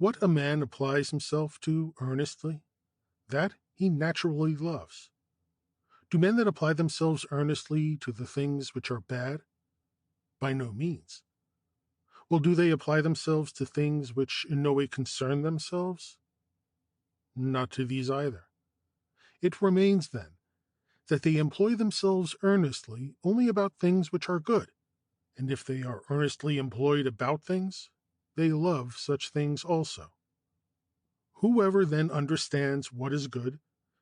What a man applies himself to earnestly, that he naturally loves. Do men that apply themselves earnestly to the things which are bad? By no means. Well, do they apply themselves to things which in no way concern themselves? Not to these either. It remains, then, that they employ themselves earnestly only about things which are good, and if they are earnestly employed about things, they love such things also. Whoever then understands what is good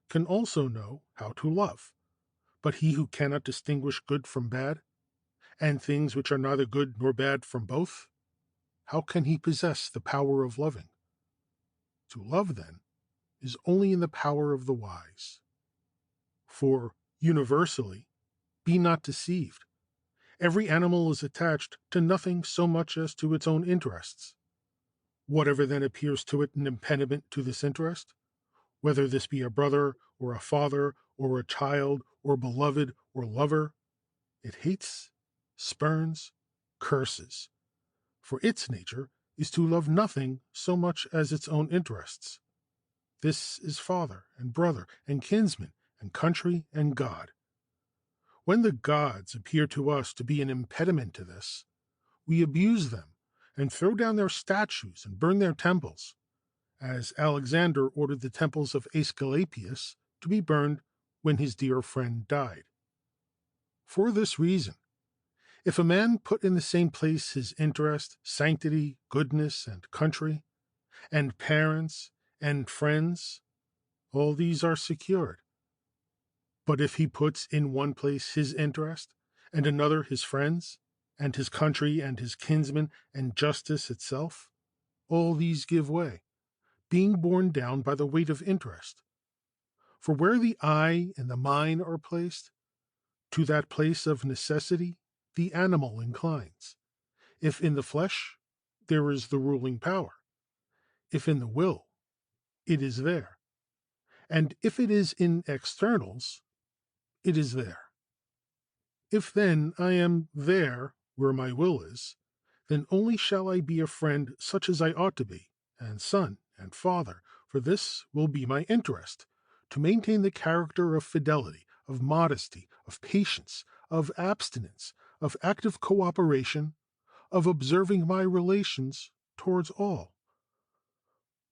can also know how to love, but he who cannot distinguish good from bad, and things which are neither good nor bad from both, how can he possess the power of loving? To love, then, is only in the power of the wise. For, universally, be not deceived. Every animal is attached to nothing so much as to its own interests. Whatever then appears to it an impediment to this interest, whether this be a brother or a father or a child or beloved or lover, it hates, spurns, curses. For its nature is to love nothing so much as its own interests. This is father and brother and kinsman and country and God. When the gods appear to us to be an impediment to this, we abuse them and throw down their statues and burn their temples, as Alexander ordered the temples of Aesculapius to be burned when his dear friend died. For this reason, if a man put in the same place his interest, sanctity, goodness, and country, and parents, and friends, all these are secured. But if he puts in one place his interest, and another his friends, and his country, and his kinsmen, and justice itself, all these give way, being borne down by the weight of interest. For where the eye and the mind are placed, to that place of necessity the animal inclines. If in the flesh, there is the ruling power. If in the will, it is there. And if it is in externals, it is there. If then I am there where my will is, then only shall I be a friend such as I ought to be, and son and father, for this will be my interest, to maintain the character of fidelity, of modesty, of patience, of abstinence, of active cooperation, of observing my relations towards all.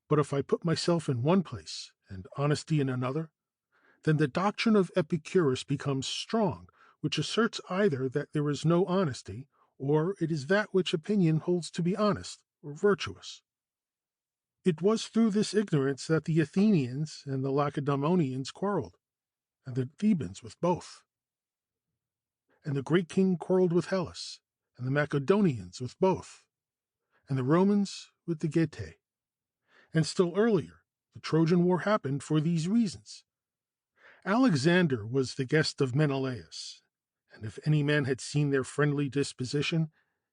But if I put myself in one place and honesty in another, then the doctrine of Epicurus becomes strong, which asserts either that there is no honesty, or it is that which opinion holds to be honest or virtuous. It was through this ignorance that the Athenians and the Lacedaemonians quarreled, and the Thebans with both. And the great king quarreled with Hellas, and the Macedonians with both, and the Romans with the Getae. And still earlier, the Trojan War happened for these reasons. Alexander was the guest of Menelaus, and if any man had seen their friendly disposition,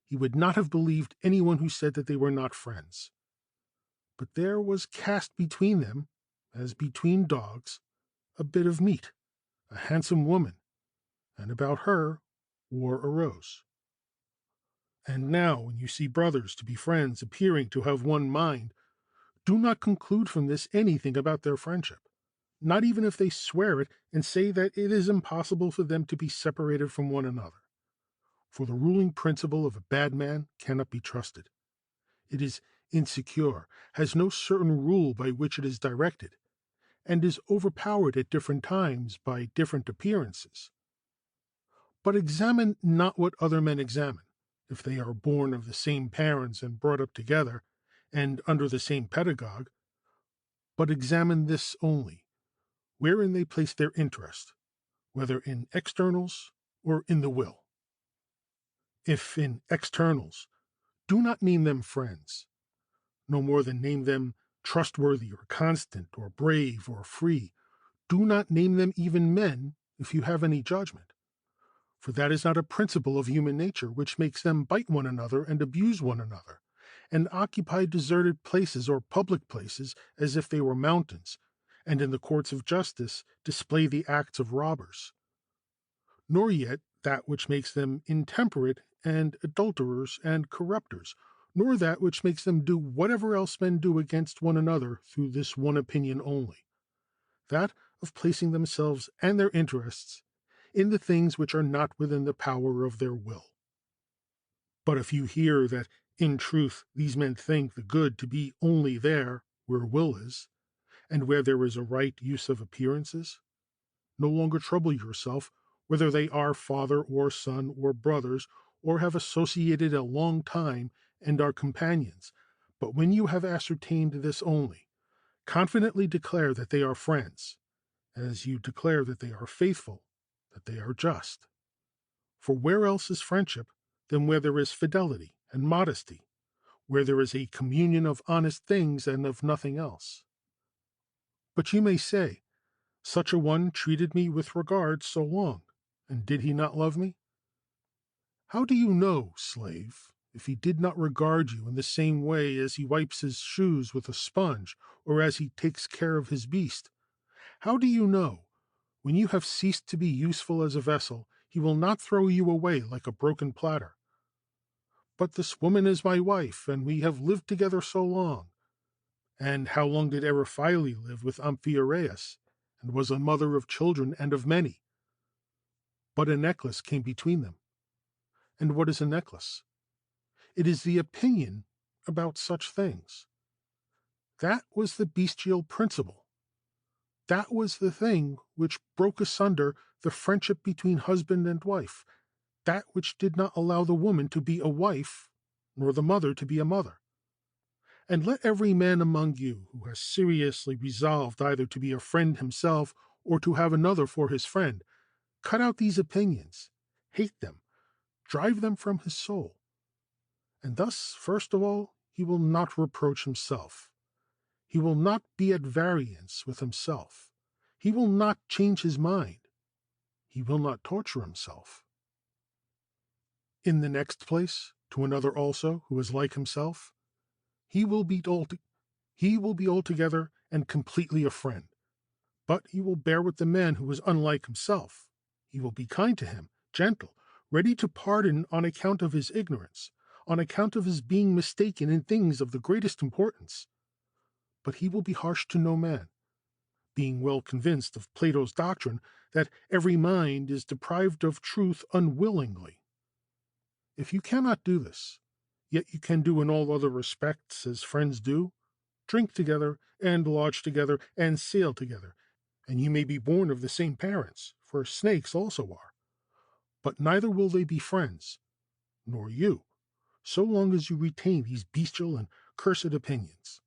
he would not have believed anyone who said that they were not friends. But there was cast between them, as between dogs, a bit of meat, a handsome woman, and about her war arose. And now, when you see brothers to be friends appearing to have one mind, do not conclude from this anything about their friendship, not even if they swear it and say that it is impossible for them to be separated from one another. For the ruling principle of a bad man cannot be trusted. It is insecure, has no certain rule by which it is directed, and is overpowered at different times by different appearances. But examine not what other men examine, if they are born of the same parents and brought up together, and under the same pedagogue, but examine this only, wherein they place their interest, whether in externals or in the will. If in externals, do not name them friends, no more than name them trustworthy or constant or brave or free. Do not name them even men if you have any judgment. For that is not a principle of human nature which makes them bite one another and abuse one another, and occupy deserted places or public places as if they were mountains, and in the courts of justice display the acts of robbers. Nor yet that which makes them intemperate and adulterers and corrupters, nor that which makes them do whatever else men do against one another through this one opinion only, that of placing themselves and their interests in the things which are not within the power of their will. But if you hear that in truth these men think the good to be only there where will is, and where there is a right use of appearances, no longer trouble yourself whether they are father or son or brothers, or have associated a long time and are companions, but when you have ascertained this only, confidently declare that they are friends, as you declare that they are faithful, that they are just. For where else is friendship than where there is fidelity and modesty, where there is a communion of honest things and of nothing else? But you may say, such a one treated me with regard so long, and did he not love me? How do you know, slave, if he did not regard you in the same way as he wipes his shoes with a sponge, or as he takes care of his beast? How do you know, when you have ceased to be useful as a vessel, he will not throw you away like a broken platter? But this woman is my wife, and we have lived together so long. And how long did Eriphyle live with Amphiaraus, and was a mother of children and of many? But a necklace came between them. And what is a necklace? It is the opinion about such things. That was the bestial principle. That was the thing which broke asunder the friendship between husband and wife, that which did not allow the woman to be a wife, nor the mother to be a mother. And let every man among you who has seriously resolved either to be a friend himself or to have another for his friend, cut out these opinions, hate them, drive them from his soul. And thus, first of all, he will not reproach himself. He will not be at variance with himself. He will not change his mind. He will not torture himself. In the next place, to another also who is like himself, he will be altogether and completely a friend. But he will bear with the man who is unlike himself. He will be kind to him, gentle, ready to pardon on account of his ignorance, on account of his being mistaken in things of the greatest importance. But he will be harsh to no man, being well convinced of Plato's doctrine that every mind is deprived of truth unwillingly. If you cannot do this, yet you can do in all other respects as friends do, drink together, and lodge together, and sail together, and you may be born of the same parents, for snakes also are. But neither will they be friends, nor you, so long as you retain these bestial and cursed opinions.